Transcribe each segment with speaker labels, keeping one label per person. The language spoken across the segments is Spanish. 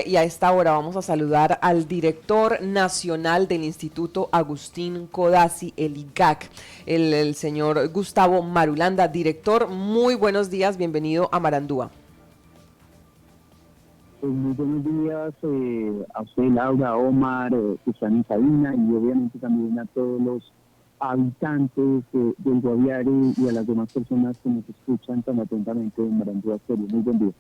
Speaker 1: Y a esta hora vamos a saludar al director nacional del Instituto Agustín Codazzi, el IGAC, el señor Gustavo Marulanda. Director, muy buenos días, bienvenido a Marandúa.
Speaker 2: Muy buenos días a usted, Laura, Omar, que están en cabina, y obviamente también a todos los habitantes del Guaviare y a las demás personas que nos escuchan tan atentamente en Marandúa Estéreo. Muy buen día.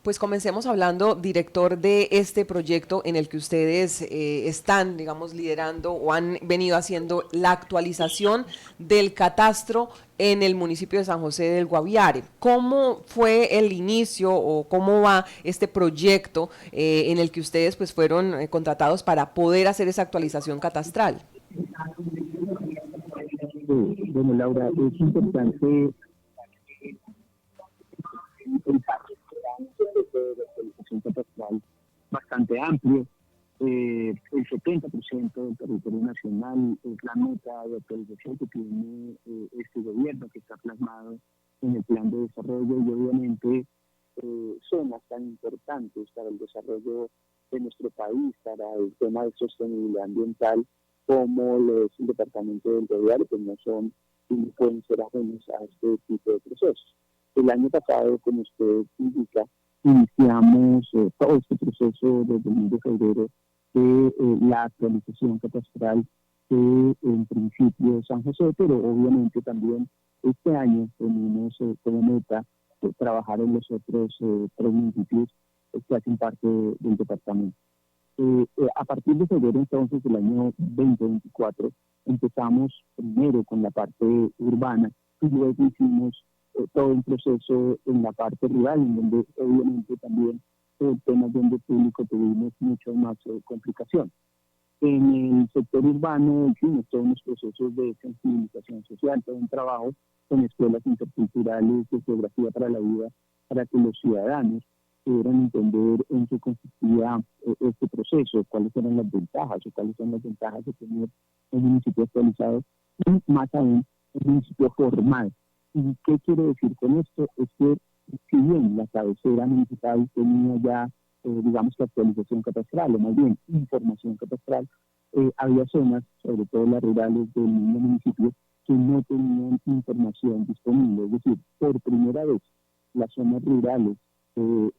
Speaker 1: Pues comencemos hablando, director, de este proyecto en el que ustedes están, digamos, liderando o han venido haciendo la actualización del catastro en el municipio de San José del Guaviare. ¿Cómo fue el inicio o cómo va este proyecto en el que ustedes pues fueron contratados para poder hacer esa actualización catastral?
Speaker 2: Bueno, Laura, es importante de actualización catastral bastante amplio. El 70% del territorio nacional es la meta de actualización que tiene este gobierno, que está plasmado en el plan de desarrollo, y obviamente zonas tan importantes para el desarrollo de nuestro país, para el tema de sostenibilidad ambiental, como lo es el departamento del Guaviare, pues no son y no pueden ser ajenos a este tipo de procesos. El año pasado, como usted indica, iniciamos todo este proceso desde el mes de febrero de la actualización catastral de, en principio, San José, pero obviamente también este año tenemos como meta trabajar en los otros tres municipios que hacen parte del departamento. A partir de febrero, entonces, del año 2024, empezamos primero con la parte urbana y luego hicimos todo un proceso en la parte rural, en donde obviamente también el tema de orden público tuvimos mucho más complicación. En el sector urbano hicimos todos los procesos de sensibilización social, todo un trabajo con escuelas interculturales de geografía para la vida, para que los ciudadanos pudieran entender en qué consistía este proceso, cuáles eran las ventajas o cuáles son las ventajas de tener un municipio actualizado y más aún un municipio formal. ¿Y qué quiero decir con esto? Es que si bien la cabecera municipal tenía ya, digamos, que actualización catastral, o más bien información catastral, había zonas, sobre todo las rurales del mismo municipio, que no tenían información disponible. Es decir, por primera vez, las zonas rurales del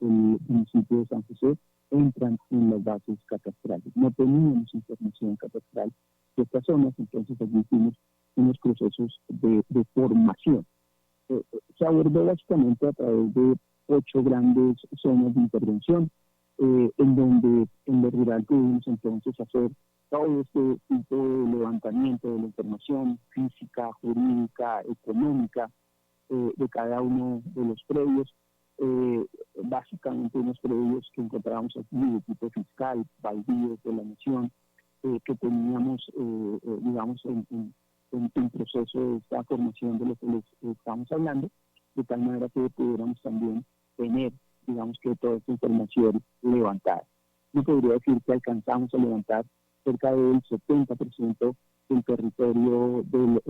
Speaker 2: municipio de San José entran en las bases catastrales. No teníamos información catastral de estas zonas, entonces aquí hicimos unos procesos de formación. Se abordó básicamente a través de 8 grandes zonas de intervención, en donde en lo rural tuvimos entonces hacer todo este tipo de levantamiento de la información física, jurídica, económica de cada uno de los predios. Básicamente unos predios que encontrábamos aquí de tipo fiscal, baldíos de la nación, que teníamos, digamos, en proceso de esta formación de lo que les estamos hablando, de tal manera que pudiéramos también tener, digamos, que toda esta información levantada. Yo podría decir que alcanzamos a levantar cerca del 70% del territorio del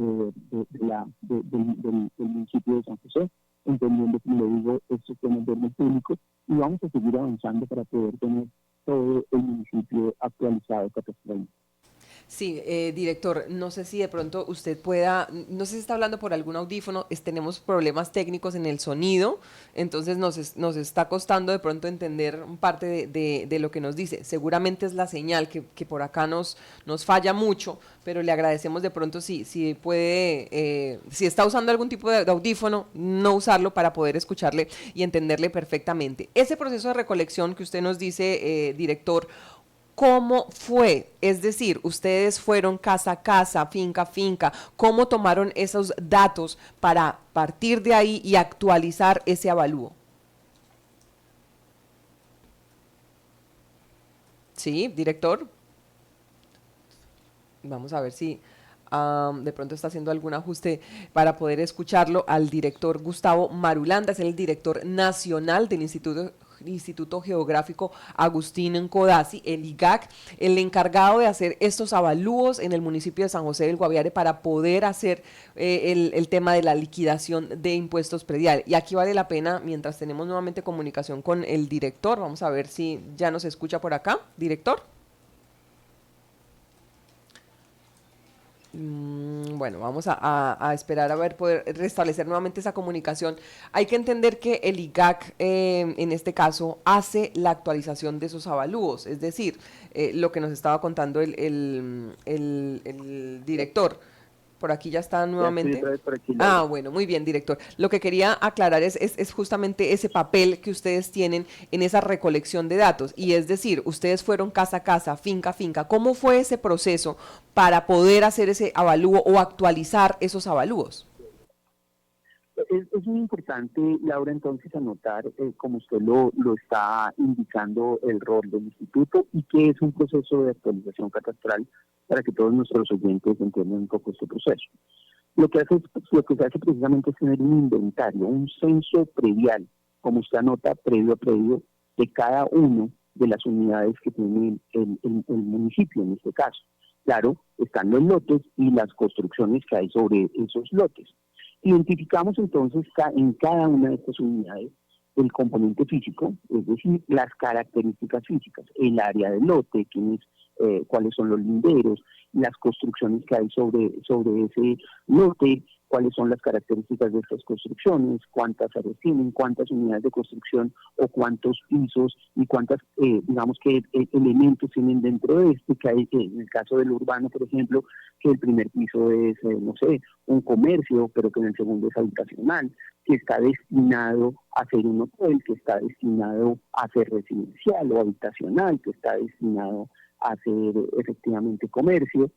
Speaker 2: municipio de San José, entendiendo, como le digo, estos temas de orden público, y vamos a seguir avanzando para poder tener todo el municipio actualizado catastralmente.
Speaker 1: Sí, director, no sé si de pronto usted pueda, no sé si está hablando por algún audífono, tenemos problemas técnicos en el sonido, entonces nos está costando de pronto entender parte de lo que nos dice. Seguramente es la señal que por acá nos falla mucho, pero le agradecemos de pronto si puede, si está usando algún tipo de audífono, no usarlo para poder escucharle y entenderle perfectamente. Ese proceso de recolección que usted nos dice, director, ¿cómo fue? Es decir, ustedes fueron casa a casa, finca a finca. ¿Cómo tomaron esos datos para partir de ahí y actualizar ese avalúo? Sí, director. Vamos a ver si de pronto está haciendo algún ajuste para poder escucharlo al director Gustavo Marulanda, es el director nacional del Instituto Instituto Geográfico Agustín Codazzi, el IGAC, el encargado de hacer estos avalúos en el municipio de San José del Guaviare para poder hacer el tema de la liquidación de impuestos predial. Y aquí vale la pena, mientras tenemos nuevamente comunicación con el director, vamos a ver si ya nos escucha por acá, director. Bueno, vamos a esperar a ver, poder restablecer nuevamente esa comunicación. Hay que entender que el IGAC, en este caso, hace la actualización de esos avalúos, es decir, lo que nos estaba contando el director. Por aquí ya está nuevamente. Bueno, muy bien, director. Lo que quería aclarar es justamente ese papel que ustedes tienen en esa recolección de datos. Y es decir, ustedes fueron casa a casa, finca a finca. ¿Cómo fue ese proceso para poder hacer ese avalúo o actualizar esos avalúos?
Speaker 2: Es muy importante, Laura, entonces anotar, como usted lo está indicando, el rol del instituto y que es un proceso de actualización catastral para que todos nuestros oyentes entiendan un poco este proceso. Lo que se hace precisamente es tener un inventario, un censo predial, como usted anota, previo a previo, de cada uno de las unidades que tiene el municipio en este caso. Claro, están los lotes y las construcciones que hay sobre esos lotes. Identificamos entonces en cada una de estas unidades el componente físico, es decir, las características físicas, el área del lote, cuáles son los linderos, las construcciones que hay sobre ese lote, cuáles son las características de estas construcciones, cuántas áreas tienen, cuántas unidades de construcción o cuántos pisos y cuántas, digamos que elementos tienen dentro de que hay, en el caso del urbano, por ejemplo, que el primer piso es, no sé, un comercio, pero que en el segundo es habitacional, que está destinado a ser un hotel, que está destinado a ser residencial o habitacional, que está destinado a ser efectivamente comercio,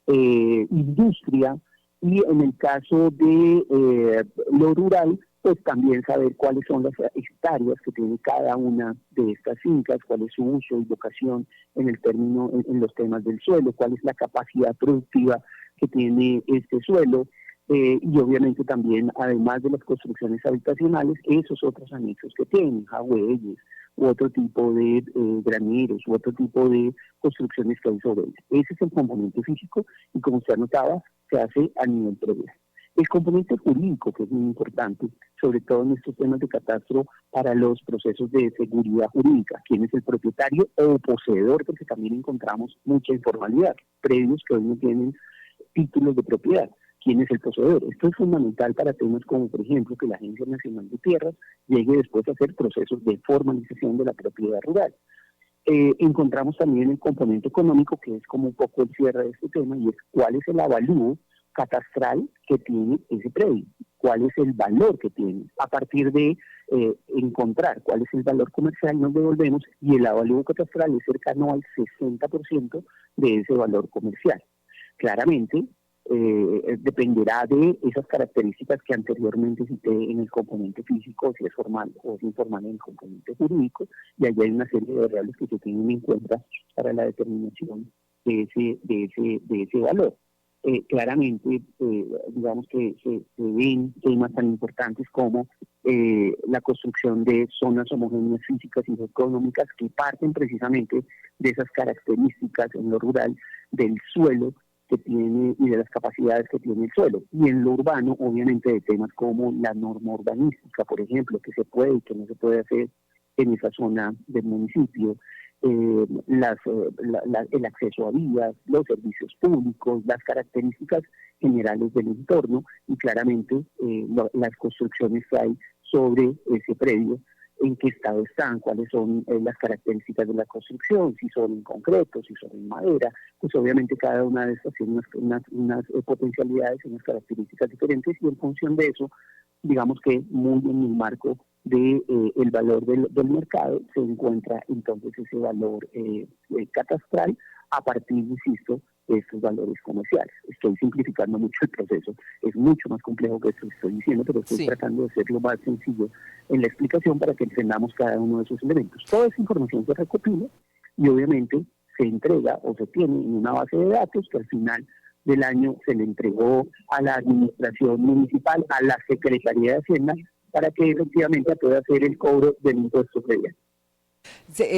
Speaker 2: industria, y en el caso de lo rural, pues también saber cuáles son las hectáreas que tiene cada una de estas fincas, cuál es su uso y vocación en los temas del suelo, cuál es la capacidad productiva que tiene este suelo, y obviamente también, además de las construcciones habitacionales, esos otros anexos que tienen, jagüeyes, u otro tipo de graneros, u otro tipo de construcciones que hay sobre ellos. Ese es el componente físico y, como usted anotaba, se hace a nivel predial. El componente jurídico, que es muy importante, sobre todo en estos temas de catastro, para los procesos de seguridad jurídica, quién es el propietario o poseedor, porque también encontramos mucha informalidad, predios que hoy no tienen títulos de propiedad. ¿Quién es el poseedor? Esto es fundamental para temas como, por ejemplo, que la Agencia Nacional de Tierras llegue después a hacer procesos de formalización de la propiedad rural. Encontramos también el componente económico, que es como un poco el cierre de este tema, y es cuál es el avalúo catastral que tiene ese predio, cuál es el valor que tiene. A partir de encontrar cuál es el valor comercial, nos devolvemos, y el avalúo catastral es cercano al 60% de ese valor comercial. Claramente, dependerá de esas características que anteriormente cité en el componente físico, si es formal o es informal en el componente jurídico, y allí hay una serie de variables que se tienen en cuenta para la determinación de ese valor. Claramente, digamos que se ven temas tan importantes como la construcción de zonas homogéneas físicas y económicas que parten precisamente de esas características en lo rural del suelo que tiene y de las capacidades que tiene el suelo. Y en lo urbano, obviamente, de temas como la norma urbanística, por ejemplo, que se puede y que no se puede hacer en esa zona del municipio, el acceso a vías, los servicios públicos, las características generales del entorno y claramente las construcciones que hay sobre ese predio, en qué estado están, cuáles son las características de la construcción, si son en concreto, si son en madera, pues obviamente cada una de estas tiene unas potencialidades y unas características diferentes, y en función de eso, digamos que muy en el marco de el valor del mercado se encuentra entonces ese valor catastral a partir, insisto, de estos valores comerciales. Estoy simplificando mucho el proceso, es mucho más complejo que esto que estoy diciendo, pero estoy tratando de ser lo más sencillo en la explicación para que entendamos cada uno de esos elementos. Toda esa información se recopila y obviamente se entrega o se tiene en una base de datos que al final del año se le entregó a la administración municipal, a la Secretaría de Hacienda, para que efectivamente pueda hacer el cobro del impuesto predial.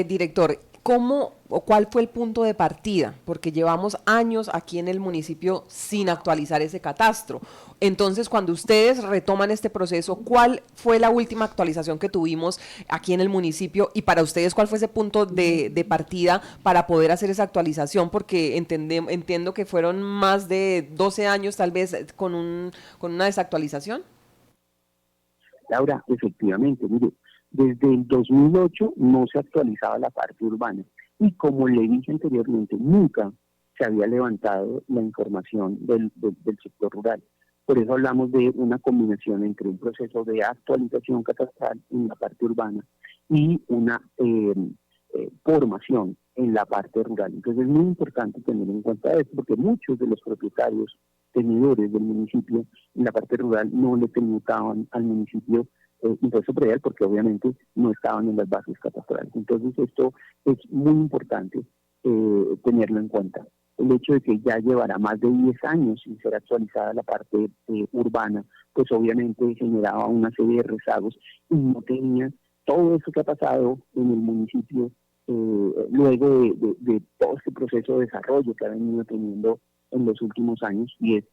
Speaker 1: Director, ¿cómo o cuál fue el punto de partida? Porque llevamos años aquí en el municipio sin actualizar ese catastro. Entonces, cuando ustedes retoman este proceso, ¿cuál fue la última actualización que tuvimos aquí en el municipio? Y para ustedes, ¿cuál fue ese punto de partida para poder hacer esa actualización? Porque entiendo que fueron más de 12 años tal vez con una desactualización.
Speaker 2: Laura, efectivamente, mire, desde el 2008 no se actualizaba la parte urbana y como le dije anteriormente, nunca se había levantado la información del sector rural. Por eso hablamos de una combinación entre un proceso de actualización catastral en la parte urbana y una formación en la parte rural. Entonces es muy importante tener en cuenta esto porque muchos de los propietarios tenedores del municipio en la parte rural no le tributaban al municipio impuesto predial porque obviamente no estaban en las bases catastrales. Entonces esto es muy importante tenerlo en cuenta. El hecho de que ya llevará más de 10 años sin ser actualizada la parte urbana, pues obviamente generaba una serie de rezagos y no tenía todo eso que ha pasado en el municipio luego de todo este proceso de desarrollo que ha venido teniendo en los últimos años y es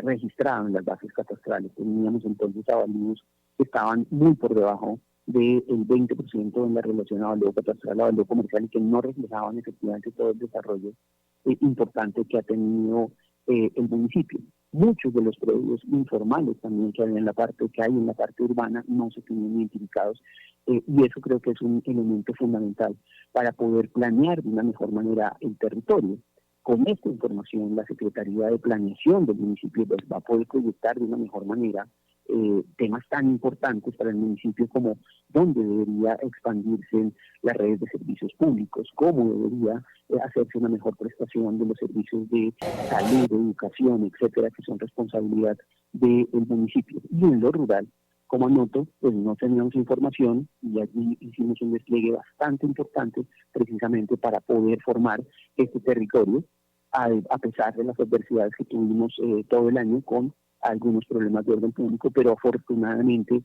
Speaker 2: registrado en las bases catastrales. Teníamos entonces avalúos que estaban muy por debajo del 20% en la relación a avalúo catastral, a avalúo comercial y que no reflejaban efectivamente todo el desarrollo importante que ha tenido el municipio. Muchos de los predios informales también que hay en la parte urbana no se tienen identificados y eso creo que es un elemento fundamental para poder planear de una mejor manera el territorio. Con esta información, la Secretaría de Planeación del municipio pues, va a poder proyectar de una mejor manera temas tan importantes para el municipio como dónde debería expandirse las redes de servicios públicos, cómo debería hacerse una mejor prestación de los servicios de salud, de educación, etcétera, que son responsabilidad del municipio. Y en lo rural, como anoto, pues no teníamos información y allí hicimos un despliegue bastante importante precisamente para poder formar este territorio a pesar de las adversidades que tuvimos todo el año con algunos problemas de orden público, pero afortunadamente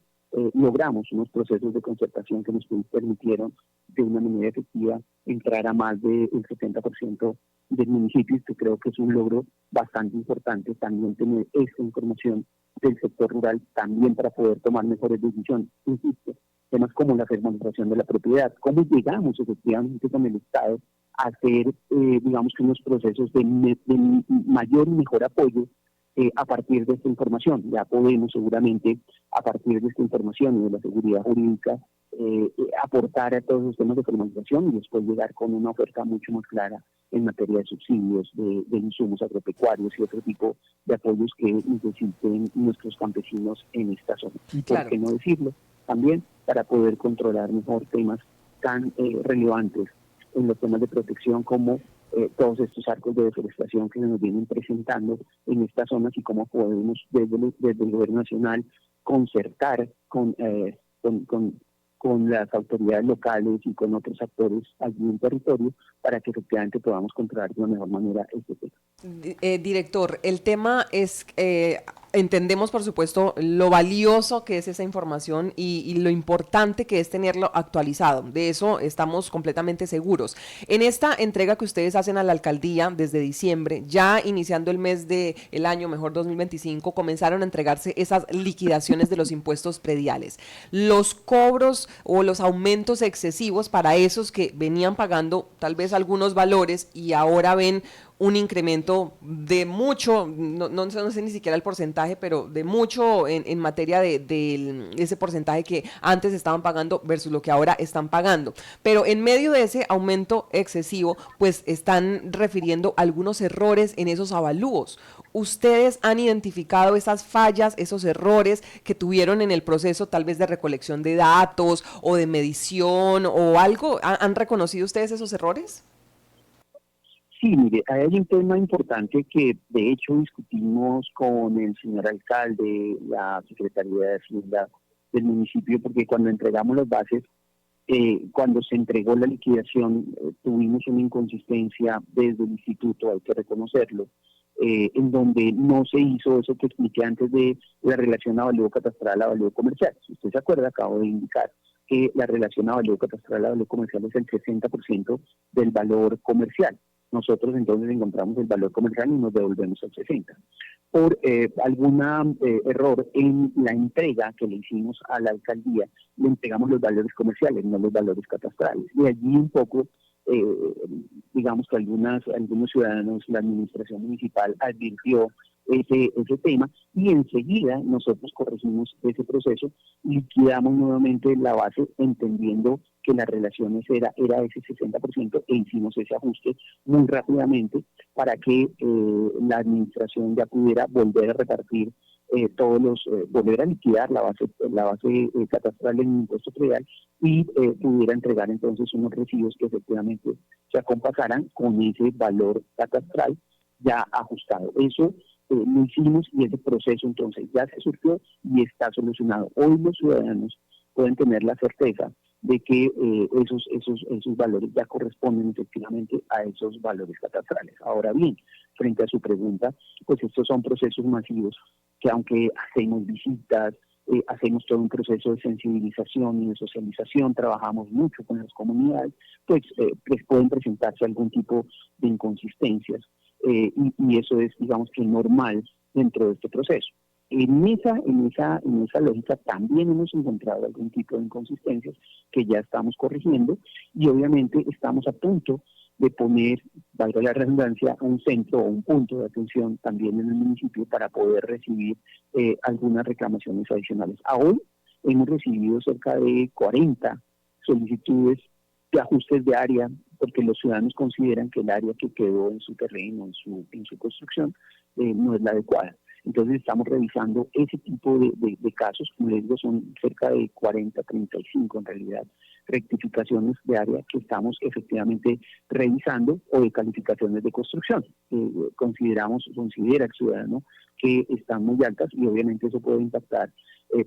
Speaker 2: logramos unos procesos de concertación que nos permitieron de una manera efectiva entrar a más del 70% del municipio, que creo que es un logro bastante importante también tener esta información del sector rural también para poder tomar mejores decisiones. Insisto, temas como la formalización de la propiedad, cómo llegamos efectivamente con el Estado a hacer, digamos, unos procesos de mayor y mejor apoyo a partir de esta información. Ya podemos seguramente, a partir de esta información y de la seguridad jurídica, aportar a todos los temas de formalización y después llegar con una oferta mucho más clara en materia de subsidios, de insumos agropecuarios y otro tipo de apoyos que necesiten nuestros campesinos en esta zona. Y por qué no decirlo, también para poder controlar mejor temas tan relevantes en los temas de protección como todos estos arcos de deforestación que nos vienen presentando en estas zonas y cómo podemos desde el gobierno nacional concertar con las autoridades locales y con otros actores allí en territorio para que efectivamente podamos controlar de una mejor manera este tema.
Speaker 1: Director, el tema es, entendemos por supuesto lo valioso que es esa información y lo importante que es tenerlo actualizado. De eso estamos completamente seguros. En esta entrega que ustedes hacen a la alcaldía desde diciembre, ya iniciando el mes del año, mejor 2025, comenzaron a entregarse esas liquidaciones de los impuestos prediales. Los cobros o los aumentos excesivos para esos que venían pagando tal vez algunos valores y ahora ven un incremento de mucho, no sé ni siquiera el porcentaje, pero de mucho en materia de ese porcentaje que antes estaban pagando versus lo que ahora están pagando. Pero en medio de ese aumento excesivo, pues están refiriendo algunos errores en esos avalúos. ¿Ustedes han identificado esas fallas, esos errores que tuvieron en el proceso tal vez de recolección de datos o de medición o algo? ¿Han reconocido ustedes esos errores?
Speaker 2: Sí, mire, hay un tema importante que de hecho discutimos con el señor alcalde, la Secretaría de Hacienda del municipio, porque cuando entregamos las bases, cuando se entregó la liquidación, tuvimos una inconsistencia desde el instituto, hay que reconocerlo, en donde no se hizo eso que expliqué antes de la relación avalúo catastral a avalúo comercial. Si usted se acuerda, acabo de indicar que la relación avalúo catastral a avalúo comercial es el 60% del valor comercial. Nosotros entonces encontramos el valor comercial y nos devolvemos el 60%. Por algún error en la entrega que le hicimos a la alcaldía, le entregamos los valores comerciales, no los valores catastrales. Y allí un poco, digamos que algunos ciudadanos, la administración municipal advirtió ese tema y enseguida nosotros corregimos ese proceso, liquidamos nuevamente la base entendiendo que las relaciones era ese 60% e hicimos ese ajuste muy rápidamente para que la administración ya pudiera volver a repartir volver a liquidar la base catastral del impuesto predial y pudiera entregar entonces unos recibos que efectivamente se acompasaran con ese valor catastral ya ajustado. Eso lo hicimos y ese proceso entonces ya se surgió y está solucionado. Hoy los ciudadanos pueden tener la certeza de que esos valores ya corresponden efectivamente a esos valores catastrales. Ahora bien, frente a su pregunta, pues estos son procesos masivos que aunque hacemos visitas, hacemos todo un proceso de sensibilización y de socialización, trabajamos mucho con las comunidades, pues pueden presentarse algún tipo de inconsistencias y eso es, digamos que normal dentro de este proceso. En esa lógica también hemos encontrado algún tipo de inconsistencias que ya estamos corrigiendo y obviamente estamos a punto de poner, valga la redundancia, un centro o un punto de atención también en el municipio para poder recibir algunas reclamaciones adicionales. A hoy hemos recibido cerca de 40 solicitudes de ajustes de área porque los ciudadanos consideran que el área que quedó en su terreno, en su construcción, no es la adecuada. Entonces estamos revisando ese tipo de casos, como les digo, son cerca de 40, 35 en realidad, rectificaciones de área que estamos efectivamente revisando o de calificaciones de construcción. Considera el ciudadano que están muy altas y obviamente eso puede impactar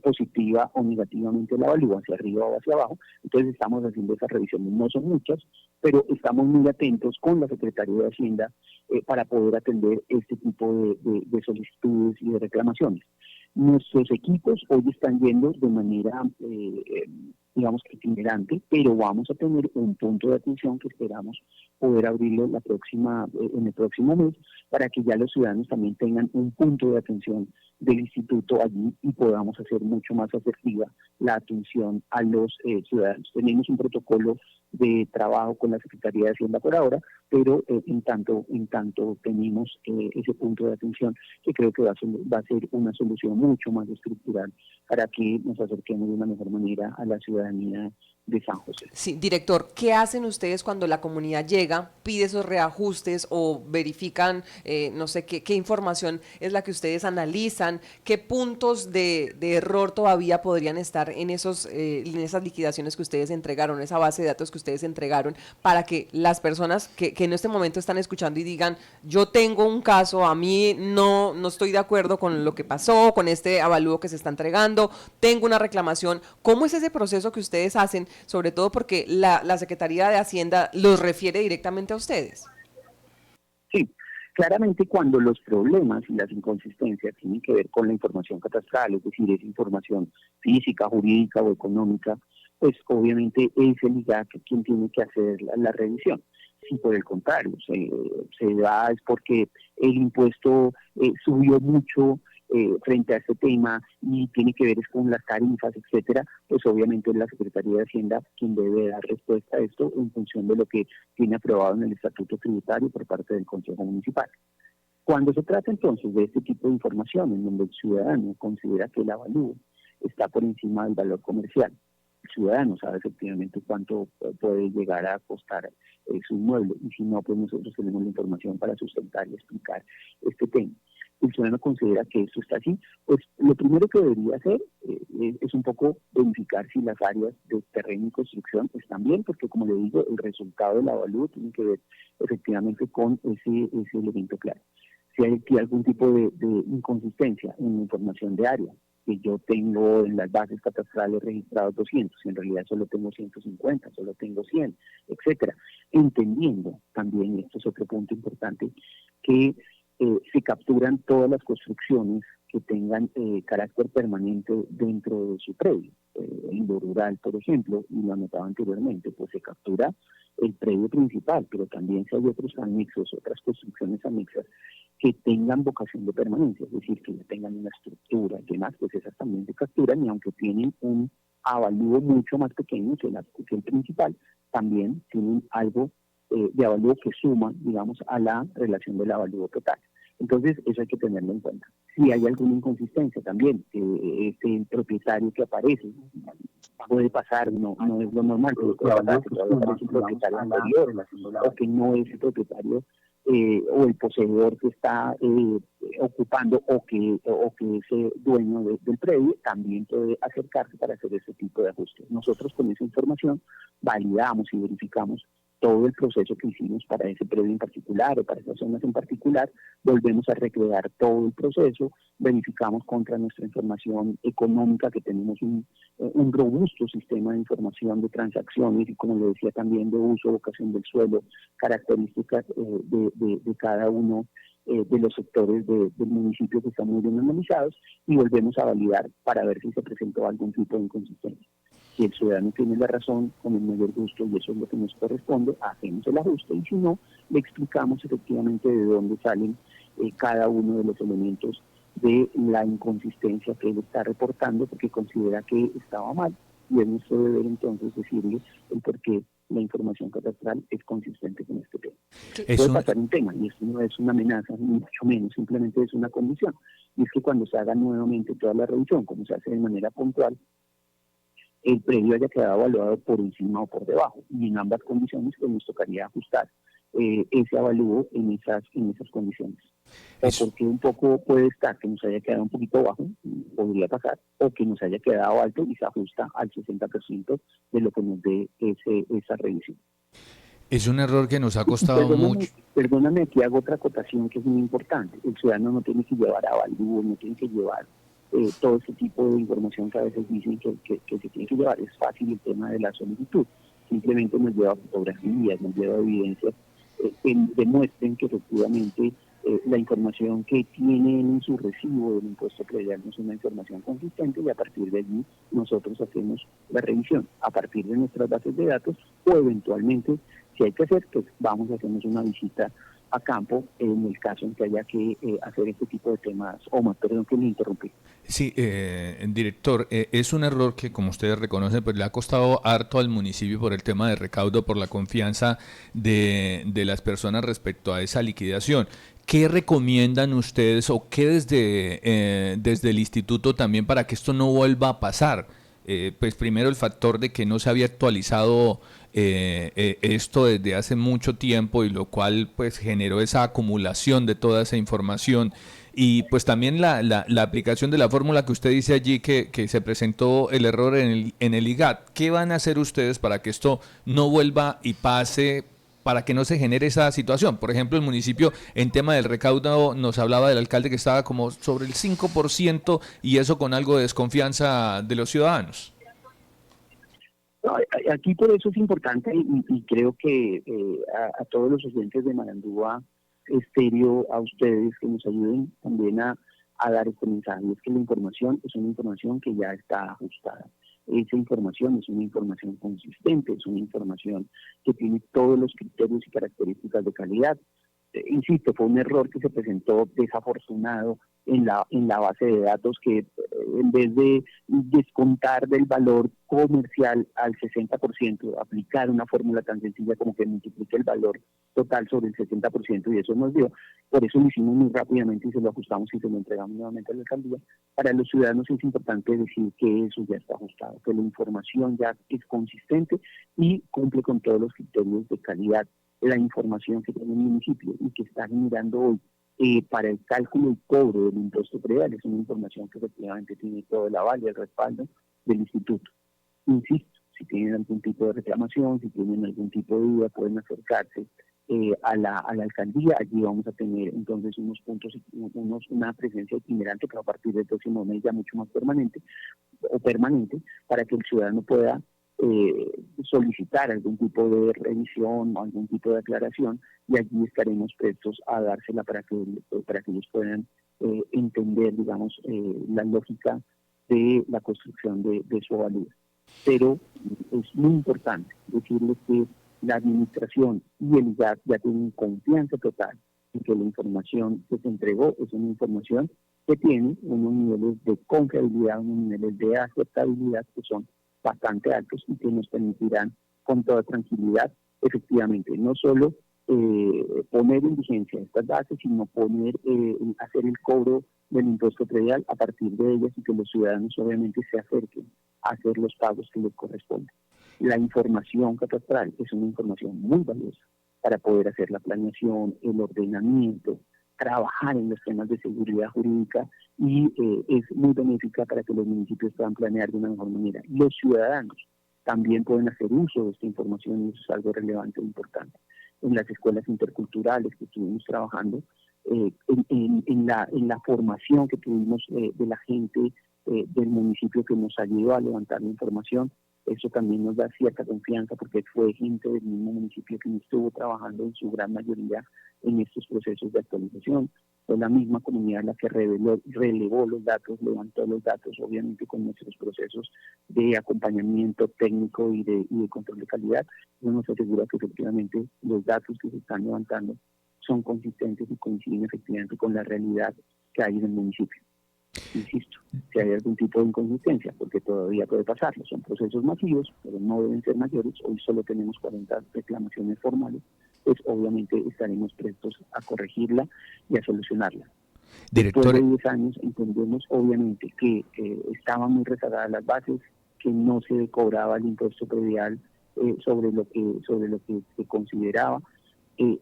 Speaker 2: positiva o negativamente la evalúa hacia arriba o hacia abajo. Entonces estamos haciendo esas revisiones. No son muchas, pero estamos muy atentos con la Secretaría de Hacienda para poder atender este tipo de solicitudes y de reclamaciones. Nuestros equipos hoy están yendo de manera, digamos que itinerante, pero vamos a tener un punto de atención que esperamos poder abrirlo en el próximo mes para que ya los ciudadanos también tengan un punto de atención del instituto allí y podamos hacer mucho más asertiva la atención a los ciudadanos. Tenemos un protocolo de trabajo con la Secretaría de Hacienda por ahora, pero en tanto tenemos ese punto de atención que creo que va a ser una solución mucho más estructural para que nos acerquemos de una mejor manera a la ciudadanía de San José.
Speaker 1: Sí, director, ¿qué hacen ustedes cuando la comunidad llega, pide esos reajustes o verifican, no sé, qué información es la que ustedes analizan? ¿Qué puntos de error todavía podrían estar en esas liquidaciones que ustedes entregaron, esa base de datos que ustedes entregaron, para que las personas que en este momento están escuchando y digan, yo tengo un caso, a mí no estoy de acuerdo con lo que pasó, con este avalúo que se está entregando, tengo una reclamación? ¿Cómo es ese proceso que ustedes hacen? Sobre todo porque la Secretaría de Hacienda los refiere directamente a ustedes.
Speaker 2: Sí, claramente cuando los problemas y las inconsistencias tienen que ver con la información catastral, es decir, es información física, jurídica o económica, pues obviamente es el IGAC quien tiene que hacer la revisión. Si por el contrario se da es porque el impuesto subió mucho frente a este tema y tiene que ver con las tarifas, etcétera, pues obviamente es la Secretaría de Hacienda quien debe dar respuesta a esto en función de lo que tiene aprobado en el Estatuto Tributario por parte del Consejo Municipal. Cuando se trata entonces de este tipo de información en donde el ciudadano considera que el avalúo está por encima del valor comercial, el ciudadano sabe efectivamente cuánto puede llegar a costar su inmueble y si no, pues nosotros tenemos la información para sustentar y explicar este tema. El ciudadano considera que esto está así, pues lo primero que debería hacer es un poco verificar si las áreas de terreno y construcción están bien, porque como le digo, el resultado del avalúo tiene que ver efectivamente con ese elemento claro. Si hay algún tipo de inconsistencia en la información de área, que yo tengo en las bases catastrales registrados 200, y en realidad solo tengo 150, solo tengo 100, etcétera. Entendiendo también, y esto es otro punto importante, que se capturan todas las construcciones que tengan carácter permanente dentro de su predio. En lo rural, por ejemplo, y lo anotaba anteriormente, pues se captura el predio principal, pero también si hay otros anexos, otras construcciones anexas que tengan vocación de permanencia, es decir, que ya tengan una estructura y demás, pues esas también se capturan, y aunque tienen un avalúo mucho más pequeño que el principal, también tienen algo de avalúo que suma, digamos, a la relación del avalúo total. Entonces, eso hay que tenerlo en cuenta. Si hay alguna inconsistencia también, este propietario que aparece, puede pasar, no es lo normal, pero puede pasar que todavía aparece un propietario anterior, o que no es el propietario o el poseedor que está ocupando o que es dueño del predio, también puede acercarse para hacer ese tipo de ajustes. Nosotros con esa información validamos y verificamos todo el proceso que hicimos para ese predio en particular o para esas zonas en particular, volvemos a recrear todo el proceso, verificamos contra nuestra información económica que tenemos un robusto sistema de información de transacciones y, como le decía, también de uso, vocación del suelo, características de cada uno de los sectores del municipio que están muy bien analizados, y volvemos a validar para ver si se presentó algún tipo de inconsistencia. Si el ciudadano tiene la razón, con el mayor gusto, y eso es lo que nos corresponde, hacemos el ajuste, y si no, le explicamos efectivamente de dónde salen cada uno de los elementos de la inconsistencia que él está reportando, porque considera que estaba mal, y es nuestro deber entonces decirle el por qué la información catastral es consistente con este tema. Puede pasar un tema, y esto no es una amenaza, ni mucho menos, simplemente es una condición, y es que cuando se haga nuevamente toda la revisión, como se hace de manera puntual, el predio haya quedado evaluado por encima o por debajo, y en ambas condiciones pues nos tocaría ajustar ese avalúo en esas condiciones. O porque un poco puede estar que nos haya quedado un poquito bajo, podría pasar, o que nos haya quedado alto y se ajusta al 60% de lo que nos dé esa revisión.
Speaker 3: Es un error que nos ha costado mucho.
Speaker 2: Perdóname, aquí hago otra acotación que es muy importante. El ciudadano no tiene que llevar avalúos, no tiene que llevar todo ese tipo de información que a veces dicen que se tiene que llevar. Es fácil el tema de la solicitud. Simplemente nos lleva fotografías, nos lleva evidencias que demuestren que efectivamente la información que tienen en su recibo del impuesto predial no es una información consistente, y a partir de allí nosotros hacemos la revisión a partir de nuestras bases de datos, o eventualmente, si hay que hacer, pues vamos a hacernos una visita a campo en el caso en que haya que hacer este tipo de temas. Omar, perdón que me interrumpí.
Speaker 3: Sí, director, es un error que, como ustedes reconocen, pues le ha costado harto al municipio por el tema de recaudo, por la confianza de las personas respecto a esa liquidación. ¿Qué recomiendan ustedes o qué desde el instituto también para que esto no vuelva a pasar? Pues primero el factor de que no se había actualizado esto desde hace mucho tiempo, y lo cual pues generó esa acumulación de toda esa información, y pues también la aplicación de la fórmula que usted dice allí que se presentó el error en el IGAT. ¿Qué van a hacer ustedes para que esto no vuelva y pase, para que no se genere esa situación? Por ejemplo, el municipio en tema del recaudo nos hablaba del alcalde que estaba como sobre el 5%, y eso con algo de desconfianza de los ciudadanos.
Speaker 2: Aquí por eso es importante, y creo que a todos los oyentes de Marandúa Estéreo, a ustedes, que nos ayuden también a dar este mensaje, es que la información es una información que ya está ajustada. Esa información es una información consistente, es una información que tiene todos los criterios y características de calidad. Insisto, fue un error que se presentó desafortunado en la base de datos, que en vez de descontar del valor comercial al 60%, aplicar una fórmula tan sencilla como que multiplique el valor total sobre el 60%, y eso nos dio. Por eso lo hicimos muy rápidamente y se lo ajustamos y se lo entregamos nuevamente a la alcaldía. Para los ciudadanos es importante decir que eso ya está ajustado, que la información ya es consistente y cumple con todos los criterios de calidad. La información que tiene el municipio y que está generando hoy para el cálculo y cobro del impuesto predial es una información que efectivamente tiene todo el aval y el respaldo del instituto. Insisto, si tienen algún tipo de reclamación, si tienen algún tipo de duda, pueden acercarse a la alcaldía. Allí vamos a tener entonces unos puntos, una presencia itinerante, que a partir del próximo mes ya mucho más permanente, para que el ciudadano pueda solicitar algún tipo de revisión o algún tipo de aclaración, y allí estaremos prestos a dársela para que ellos puedan entender, digamos, la lógica de la construcción de su avalúo. Pero es muy importante decirles que la administración y el IGAC ya tienen confianza total en que la información que se entregó es una información que tiene unos niveles de confiabilidad, unos niveles de aceptabilidad que son bastante altos y que nos permitirán con toda tranquilidad, efectivamente, no solo poner en vigencia estas bases, sino hacer el cobro del impuesto predial a partir de ellas y que los ciudadanos obviamente se acerquen a hacer los pagos que les corresponden. La información catastral es una información muy valiosa para poder hacer la planeación, el ordenamiento, trabajar en los temas de seguridad jurídica y es muy benéfica para que los municipios puedan planear de una mejor manera. Los ciudadanos también pueden hacer uso de esta información y eso es algo relevante e importante. En las escuelas interculturales que estuvimos trabajando, en la formación que tuvimos de la gente del municipio que nos ayudó a levantar la información, eso también nos da cierta confianza porque fue gente del mismo municipio que estuvo trabajando en su gran mayoría en estos procesos de actualización. Fue la misma comunidad la que relevó los datos, levantó los datos, obviamente con nuestros procesos de acompañamiento técnico y de control de calidad. Eso nos asegura que efectivamente los datos que se están levantando son consistentes y coinciden efectivamente con la realidad que hay en el municipio. Insisto, si hay algún tipo de inconsistencia, porque todavía puede pasarlo, son procesos masivos, pero no deben ser mayores, hoy solo tenemos 40 reclamaciones formales, pues obviamente estaremos prestos a corregirla y a solucionarla.
Speaker 3: Director,
Speaker 2: Después de 10 años entendemos obviamente que estaban muy rezagadas las bases, que no se cobraba el impuesto predial sobre lo que se consideraba.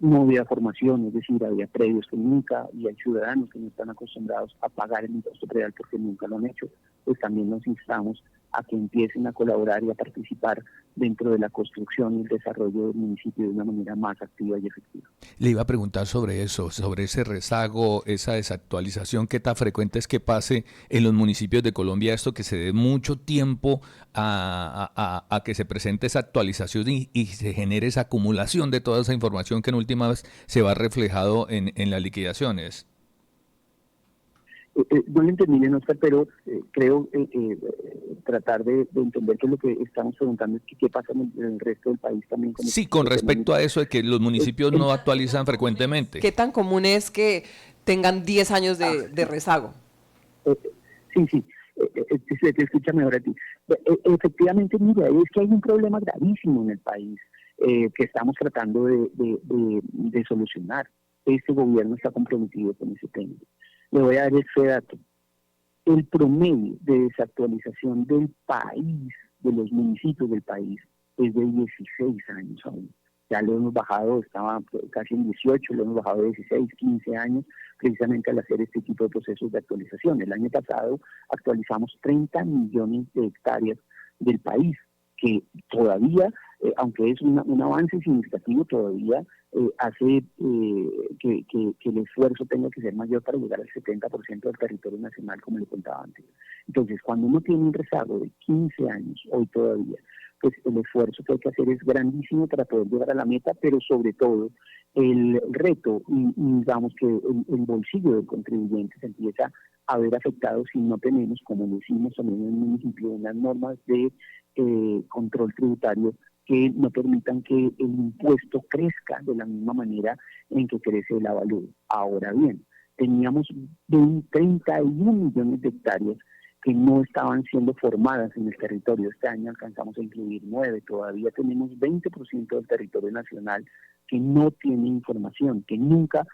Speaker 2: No había formación, es decir, había predios que nunca, y hay ciudadanos que no están acostumbrados a pagar el impuesto predial porque nunca lo han hecho, pues también nos instamos a que empiecen a colaborar y a participar dentro de la construcción y el desarrollo del municipio de una manera más activa y efectiva.
Speaker 3: le iba a preguntar sobre eso, sobre ese rezago, esa desactualización, qué tan frecuente es que pase en los municipios de Colombia esto, que se dé mucho tiempo a que se presente esa actualización y se genere esa acumulación de toda esa información que en última vez se va reflejado en las liquidaciones.
Speaker 2: No lo entendí bien, Oscar, pero creo tratar de entender que lo que estamos preguntando es que qué pasa en el resto del país también con
Speaker 3: Sí,
Speaker 2: este
Speaker 3: con
Speaker 2: tipo de temas.
Speaker 3: respecto a eso de que los municipios no actualizan frecuentemente.
Speaker 1: ¿Qué tan común es que tengan 10 años de rezago?
Speaker 2: Sí, se te escucha mejor a ti. Efectivamente, mira, es que hay un problema gravísimo en el país que estamos tratando de solucionar. Este gobierno está comprometido con ese tema. Le voy a dar este dato. El promedio de desactualización del país, de los municipios del país, es de 16 años aún. Ya lo hemos bajado, estaba casi en 18, lo hemos bajado de 16, 15 años, precisamente al hacer este tipo de procesos de actualización. El año pasado actualizamos 30 millones de hectáreas del país, que todavía, aunque es un avance significativo, todavía hace que el esfuerzo tenga que ser mayor para llegar al 70% del territorio nacional, como le contaba antes. Entonces, cuando uno tiene un rezago de 15 años, hoy todavía, pues el esfuerzo que hay que hacer es grandísimo para poder llegar a la meta, pero sobre todo el reto y digamos que el bolsillo del contribuyente se empieza a ver afectado si no tenemos, como decimos también en el municipio, unas normas de control tributario que no permitan que el impuesto crezca de la misma manera en que crece el avalúo. Ahora bien, teníamos 31 millones de hectáreas que no estaban siendo formadas en el territorio. Este año alcanzamos a incluir 9, todavía tenemos 20% del territorio nacional que no tiene información, que nunca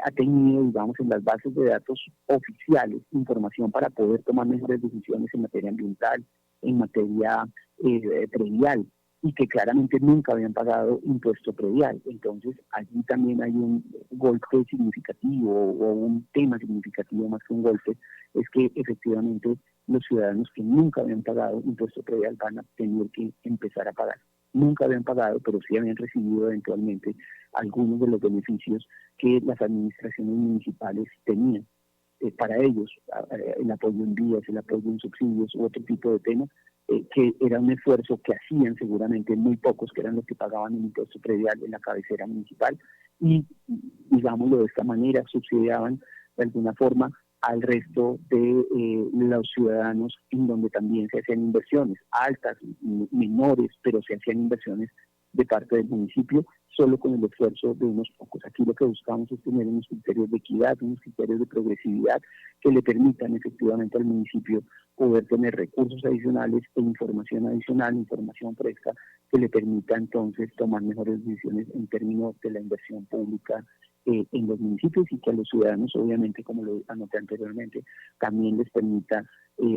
Speaker 2: ha tenido, digamos, en las bases de datos oficiales información para poder tomar mejores decisiones en materia ambiental, en materia predial, y que claramente nunca habían pagado impuesto predial. Entonces, allí también hay un golpe significativo o un tema significativo más que un golpe, es que efectivamente los ciudadanos que nunca habían pagado impuesto predial van a tener que empezar a pagar. Nunca habían pagado, pero sí habían recibido eventualmente algunos de los beneficios que las administraciones municipales tenían. Para ellos, el apoyo en vías, el apoyo en subsidios u otro tipo de temas, que era un esfuerzo que hacían seguramente muy pocos, que eran los que pagaban el impuesto predial en la cabecera municipal, y, digámoslo de esta manera, subsidiaban de alguna forma al resto de los ciudadanos, en donde también se hacían inversiones, altas, menores, pero se hacían inversiones de parte del municipio, solo con el esfuerzo de unos pocos. Aquí lo que buscamos es tener unos criterios de equidad, unos criterios de progresividad que le permitan efectivamente al municipio poder tener recursos adicionales e información adicional, información fresca, que le permita entonces tomar mejores decisiones en términos de la inversión pública en los municipios, y que a los ciudadanos, obviamente, como lo anoté anteriormente, también les permita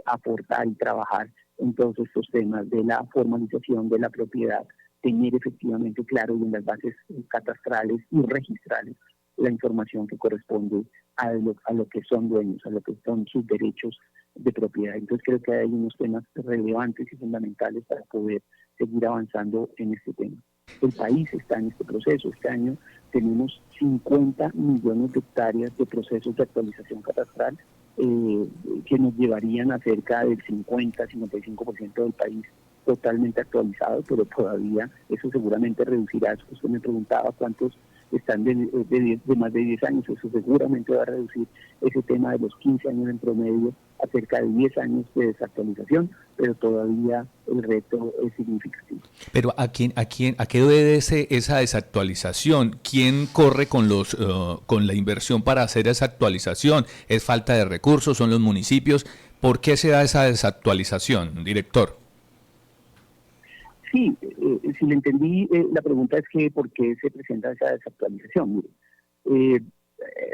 Speaker 2: aportar y trabajar en todos estos temas de la formalización de la propiedad, tener efectivamente claro y en las bases catastrales y registrales la información que corresponde a lo que son dueños, a lo que son sus derechos de propiedad. Entonces creo que hay unos temas relevantes y fundamentales para poder seguir avanzando en este tema. El país está en este proceso. Este año tenemos 50 millones de hectáreas de procesos de actualización catastral que nos llevarían a cerca del 50-55% del país totalmente actualizado, pero todavía eso seguramente reducirá. Usted me preguntaba cuántos están de más de 10 años, eso seguramente va a reducir ese tema de los 15 años en promedio a cerca de 10 años de desactualización, pero todavía el reto es significativo.
Speaker 3: Pero ¿a qué obedece esa desactualización? ¿Quién corre con con la inversión para hacer esa actualización? ¿Es falta de recursos? ¿Son los municipios? ¿Por qué se da esa desactualización, director?
Speaker 2: Sí, si le entendí, la pregunta es que ¿por qué se presenta esa desactualización? Mire,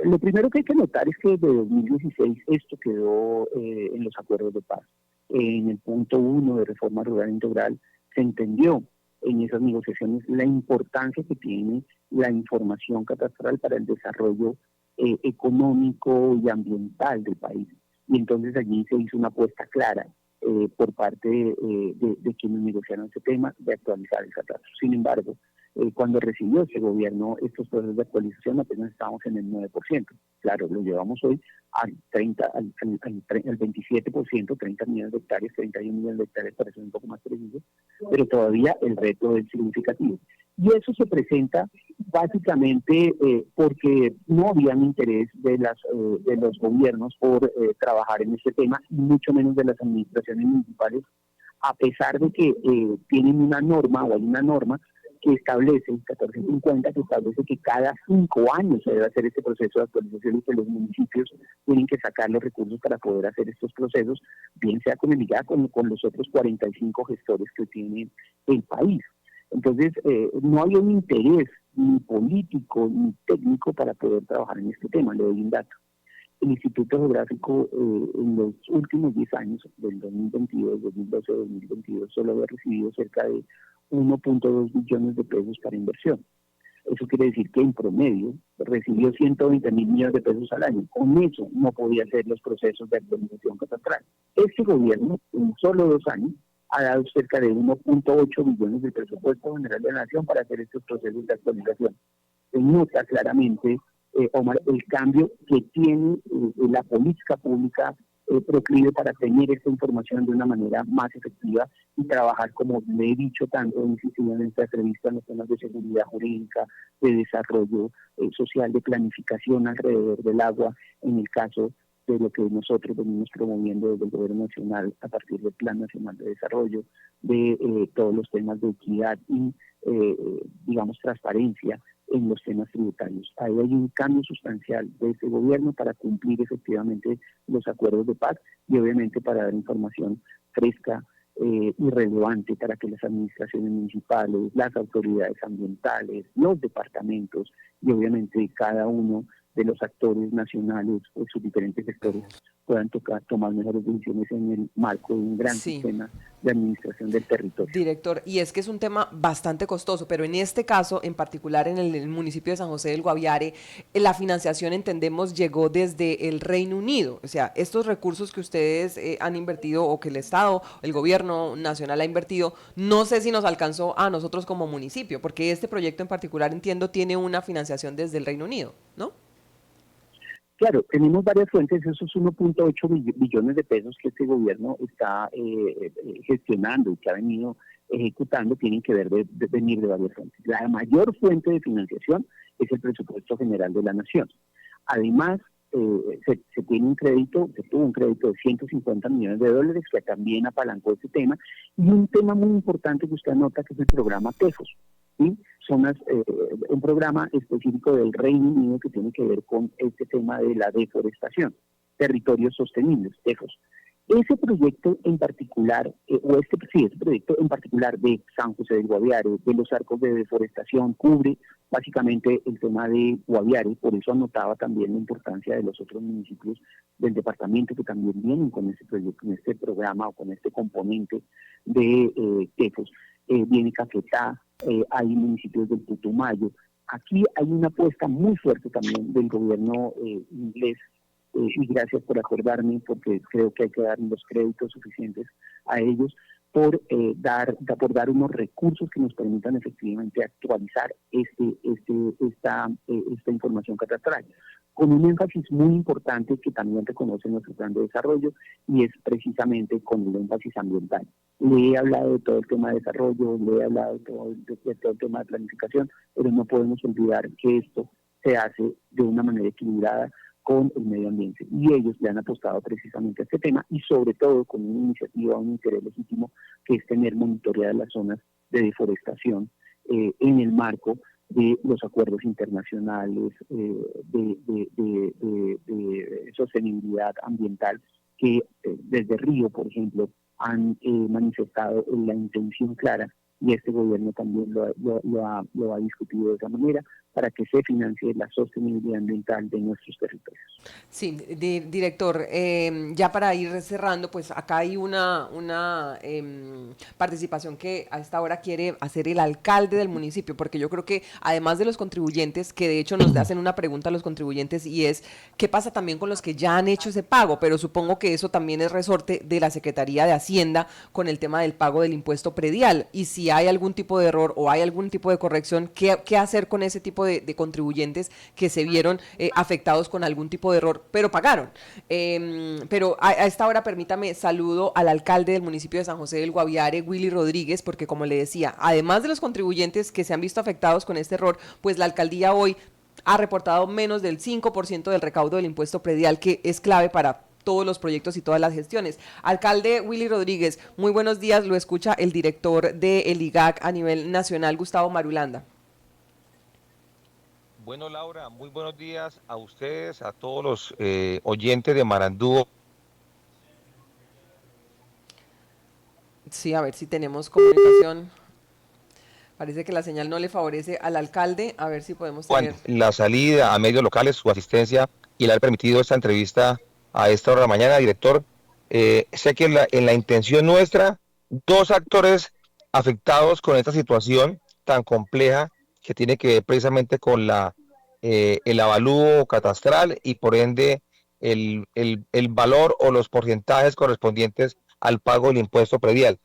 Speaker 2: lo primero que hay que notar es que desde 2016 esto quedó en los acuerdos de paz. En el punto 1 de Reforma Rural Integral se entendió en esas negociaciones la importancia que tiene la información catastral para el desarrollo económico y ambiental del país. Y entonces allí se hizo una apuesta clara por parte de quienes negociaron ese tema de actualizar el catastro. Sin embargo, cuando recibió ese gobierno estos procesos de actualización apenas estábamos en el 9%. Claro, lo llevamos hoy al 27%, 30 millones de hectáreas, 31 millones de hectáreas, para ser un poco más preciso, pero todavía el reto es significativo. Y eso se presenta básicamente porque no había un interés de los gobiernos por trabajar en este tema, y mucho menos de las administraciones municipales, a pesar de que tienen una norma, o hay una norma que establece, 1450, que establece que cada 5 años se debe hacer este proceso de actualización y que los municipios tienen que sacar los recursos para poder hacer estos procesos, bien sea con el IGA, con los otros 45 gestores que tiene el país. Entonces, no había un interés ni político ni técnico para poder trabajar en este tema. Le doy un dato. El Instituto Geográfico en los últimos 10 años, del 2022, 2012 a 2022, solo había recibido cerca de 1.2 billones de pesos para inversión. Eso quiere decir que en promedio recibió 120.000 millones de pesos al año. Con eso no podía hacer los procesos de actualización catastral. Este gobierno, en solo 2 años, ha dado cerca de 1.8 billones del presupuesto general de la Nación para hacer estos procesos de actualización. Se nota claramente, Omar, el cambio que tiene la política pública proclive para tener esta información de una manera más efectiva y trabajar, como le he dicho tanto, insistido en esta entrevista, en los temas de seguridad jurídica, de desarrollo social, de planificación alrededor del agua, en el caso de lo que nosotros venimos promoviendo desde el Gobierno Nacional a partir del Plan Nacional de Desarrollo, de todos los temas de equidad y, digamos, transparencia en los temas tributarios. Ahí hay un cambio sustancial de este gobierno para cumplir efectivamente los acuerdos de paz y obviamente para dar información fresca y relevante para que las administraciones municipales, las autoridades ambientales, los departamentos y obviamente cada uno de los actores nacionales o sus diferentes sectores puedan tomar mejores decisiones en el marco de un gran sistema de administración del territorio.
Speaker 1: Director, y es que es un tema bastante costoso, pero en este caso, en particular en el municipio de San José del Guaviare, la financiación, entendemos, llegó desde el Reino Unido. O sea, estos recursos que ustedes han invertido o que el Estado, el gobierno nacional ha invertido, no sé si nos alcanzó a nosotros como municipio, porque este proyecto en particular, entiendo, tiene una financiación desde el Reino Unido, ¿no?
Speaker 2: Claro, tenemos varias fuentes, esos 1.8 billones de pesos que este gobierno está gestionando y que ha venido ejecutando tienen que venir de varias fuentes. La mayor fuente de financiación es el presupuesto general de la Nación. Además, se tiene se tuvo un crédito de $150 millones que también apalancó este tema, y un tema muy importante que usted anota, que es el programa TEFOS, ¿sí? Un programa específico del Reino Unido que tiene que ver con este tema de la deforestación, territorios sostenibles, TEFOS. Ese proyecto en particular, ese proyecto en particular de San José del Guaviare, de los arcos de deforestación, cubre básicamente el tema de Guaviare, por eso anotaba también la importancia de los otros municipios del departamento que también vienen con este proyecto, con este programa o con este componente de TEFOS. Viene Caquetá, hay municipios del Putumayo. Aquí hay una apuesta muy fuerte también del gobierno inglés, y gracias por acordarme, porque creo que hay que dar los créditos suficientes a ellos por dar unos recursos que nos permitan efectivamente actualizar esta información catastral, con un énfasis muy importante que también reconoce nuestro plan de desarrollo, y es precisamente con el énfasis ambiental. Le he hablado de todo el tema de desarrollo, le he hablado de todo el tema de planificación, pero no podemos olvidar que esto se hace de una manera equilibrada con el medio ambiente, y ellos le han apostado precisamente a este tema, y sobre todo con una iniciativa, un interés legítimo, que es tener monitoreadas las zonas de deforestación en el marco de los acuerdos internacionales de sostenibilidad ambiental que desde Río, por ejemplo, han manifestado la intención clara, y este gobierno también lo ha discutido de esa manera, para que se financie la sostenibilidad ambiental de nuestros territorios.
Speaker 1: Sí, director, ya para ir cerrando, pues acá hay una participación que a esta hora quiere hacer el alcalde del municipio, porque yo creo que además de los contribuyentes, que de hecho nos hacen una pregunta a los contribuyentes, y es, ¿qué pasa también con los que ya han hecho ese pago? Pero supongo que eso también es resorte de la Secretaría de Hacienda con el tema del pago del impuesto predial, y si hay algún tipo de error o hay algún tipo de corrección, ¿qué hacer con ese tipo de contribuyentes que se vieron afectados con algún tipo de error, pero pagaron? Pero a esta hora permítame saludo al alcalde del municipio de San José del Guaviare, Willy Rodríguez, porque como le decía, además de los contribuyentes que se han visto afectados con este error, pues la alcaldía hoy ha reportado menos del 5% del recaudo del impuesto predial, que es clave para todos los proyectos y todas las gestiones. Alcalde Willy Rodríguez, muy buenos días, lo escucha el director del IGAC a nivel nacional, Gustavo Marulanda.
Speaker 4: Bueno, Laura, muy buenos días a ustedes, a todos los oyentes de Marandúo.
Speaker 1: Sí, a ver si tenemos comunicación. Parece que la señal no le favorece al alcalde. A ver si podemos tener
Speaker 4: la salida a medios locales, su asistencia y el haber permitido esta entrevista a esta hora de la mañana, director. Sé que en la intención nuestra, dos actores afectados con esta situación tan compleja que tiene que ver precisamente con el avalúo catastral y por ende el valor o los porcentajes correspondientes al pago del impuesto predial.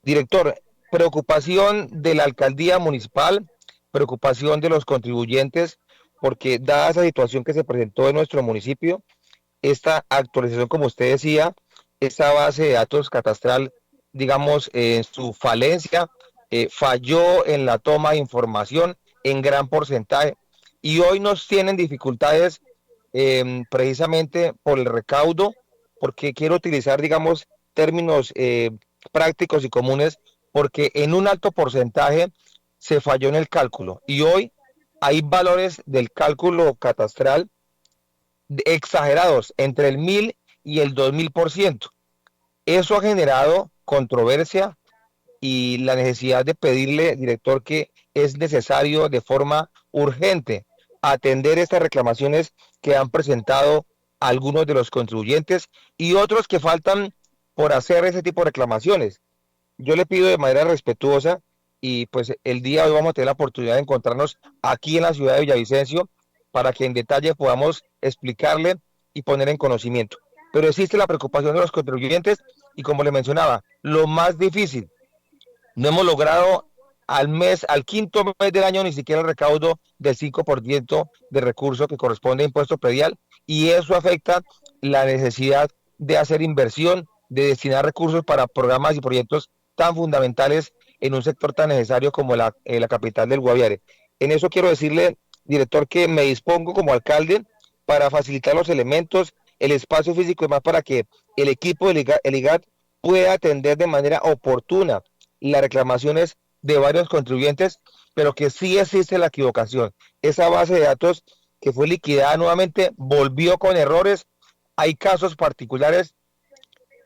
Speaker 4: Director, preocupación de la alcaldía municipal, preocupación de los contribuyentes, porque dada esa situación que se presentó en nuestro municipio, esta actualización, como usted decía, esta base de datos catastral, digamos, en su falencia, falló en la toma de información en gran porcentaje, y hoy nos tienen dificultades precisamente por el recaudo, porque quiero utilizar, digamos, términos prácticos y comunes, porque en un alto porcentaje se falló en el cálculo, y hoy hay valores del cálculo catastral exagerados, entre el 1000 y el 2000%. Eso ha generado controversia y la necesidad de pedirle, director, que es necesario de forma urgente atender estas reclamaciones que han presentado algunos de los contribuyentes y otros que faltan por hacer ese tipo de reclamaciones. Yo le pido de manera respetuosa, y pues el día de hoy vamos a tener la oportunidad de encontrarnos aquí en la ciudad de Villavicencio para que en detalle podamos explicarle y poner en conocimiento. Pero existe la preocupación de los contribuyentes y, como le mencionaba, lo más difícil, no hemos logrado al quinto mes del año ni siquiera el recaudo del 5% de recurso que corresponde a impuesto predial, y eso afecta la necesidad de hacer inversión, de destinar recursos para programas y proyectos tan fundamentales en un sector tan necesario como la capital del Guaviare. En eso quiero decirle, director, que me dispongo como alcalde para facilitar los elementos, el espacio físico y más para que el equipo el IGAT pueda atender de manera oportuna las reclamaciones de varios contribuyentes, pero que sí existe la equivocación. Esa base de datos que fue liquidada nuevamente volvió con errores. Hay casos particulares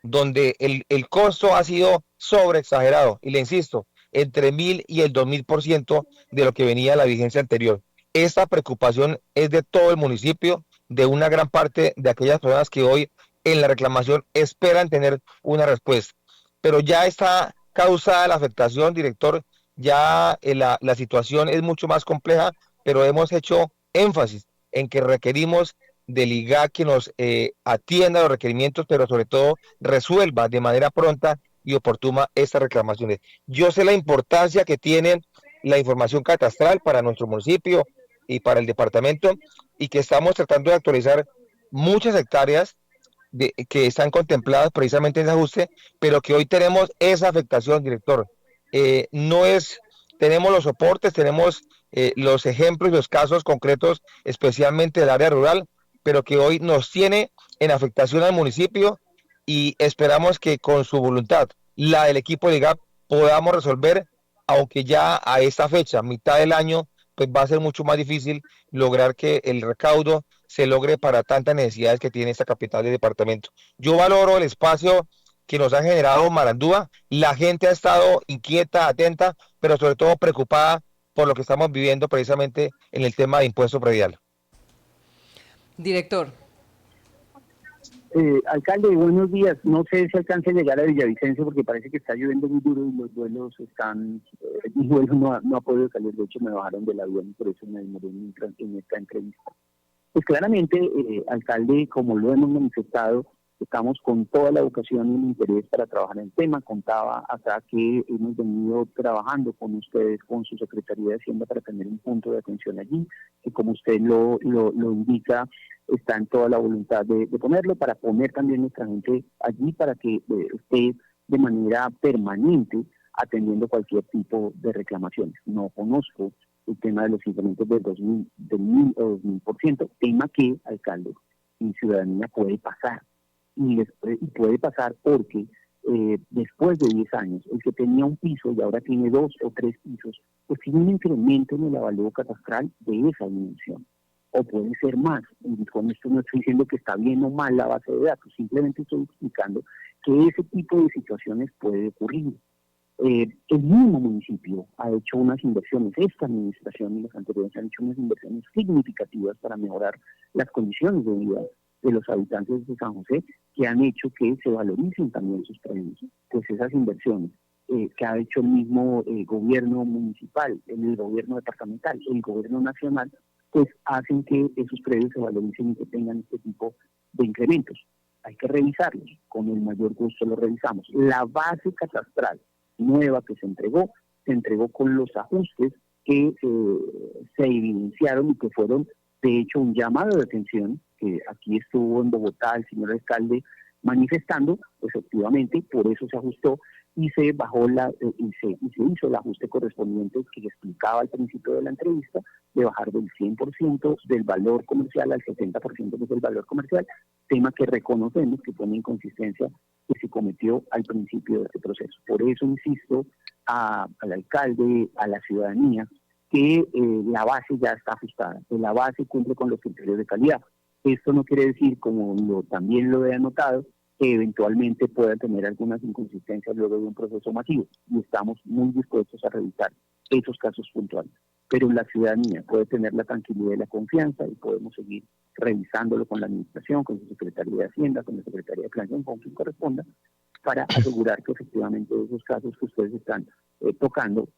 Speaker 4: donde el costo ha sido sobreexagerado, y le insisto, entre 1000 y el 2000% de lo que venía la vigencia anterior. Esta preocupación es de todo el municipio, de una gran parte de aquellas personas que hoy en la reclamación esperan tener una respuesta. Pero ya está causada la afectación, director, ya la situación es mucho más compleja, pero hemos hecho énfasis en que requerimos del IGAC que nos atienda los requerimientos, pero sobre todo resuelva de manera pronta y oportuna estas reclamaciones. Yo sé la importancia que tiene la información catastral para nuestro municipio y para el departamento, y que estamos tratando de actualizar muchas hectáreas que están contempladas precisamente en ese ajuste, pero que hoy tenemos esa afectación, director. No es, tenemos los soportes, tenemos los ejemplos y los casos concretos, especialmente del área rural, pero que hoy nos tiene en afectación al municipio, y esperamos que con su voluntad, la del equipo de GAP, podamos resolver, aunque ya a esta fecha, mitad del año, pues va a ser mucho más difícil lograr que el recaudo se logre para tantas necesidades que tiene esta capital del departamento. Yo valoro el espacio que nos ha generado Marandúa. La gente ha estado inquieta, atenta, pero sobre todo preocupada por lo que estamos viviendo precisamente en el tema de impuesto predial.
Speaker 1: Director.
Speaker 2: Alcalde, buenos días. No sé si alcance a llegar a Villavicencio porque parece que está lloviendo muy duro y los vuelos están... mi vuelo no ha podido salir, de hecho me bajaron del avión y por eso me demoré en esta entrevista. Pues claramente, alcalde, como lo hemos manifestado, estamos con toda la vocación y el interés para trabajar en el tema. Contaba acá que hemos venido trabajando con ustedes, con su Secretaría de Hacienda, para tener un punto de atención allí, que como usted lo indica, está en toda la voluntad de ponerlo, para poner también nuestra gente allí, para que esté de manera permanente atendiendo cualquier tipo de reclamaciones. No conozco el tema de los incrementos del 1000 o 2000%, tema que, alcalde, en ciudadanía puede pasar. Y puede pasar porque después de 10 años, el que tenía un piso y ahora tiene 2 o 3 pisos, pues tiene un incremento en el avalúo catastral de esa dimensión. O puede ser más. Y con esto no estoy diciendo que está bien o mal la base de datos, simplemente estoy explicando que ese tipo de situaciones puede ocurrir. El mismo municipio ha hecho unas inversiones, esta administración y las anteriores han hecho unas inversiones significativas para mejorar las condiciones de vida de los habitantes de San José, que han hecho que se valoricen también sus predios. Pues esas inversiones que ha hecho el mismo gobierno municipal, el gobierno departamental, el gobierno nacional, pues hacen que esos predios se valoricen y que tengan este tipo de incrementos. Hay que revisarlos, con el mayor gusto lo revisamos. La base catastral nueva que se entregó con los ajustes que se evidenciaron y que fueron, de hecho, un llamado de atención, que aquí estuvo en Bogotá el señor alcalde manifestando. Efectivamente, por eso se ajustó y se bajó y se hizo el ajuste correspondiente que explicaba al principio de la entrevista, de bajar del 100% del valor comercial al 70% del valor comercial, tema que reconocemos que fue una inconsistencia que se cometió al principio de este proceso. Por eso insisto al alcalde, a la ciudadanía, que la base ya está ajustada, que la base cumple con los criterios de calidad. Esto no quiere decir, como también lo he anotado, que eventualmente pueda tener algunas inconsistencias luego de un proceso masivo, y estamos muy dispuestos a revisar esos casos puntuales. Pero la ciudadanía puede tener la tranquilidad y la confianza, y podemos seguir revisándolo con la administración, con su Secretaría de Hacienda, con la Secretaría de Planeación, con quien corresponda, para asegurar que efectivamente esos casos que ustedes están tocando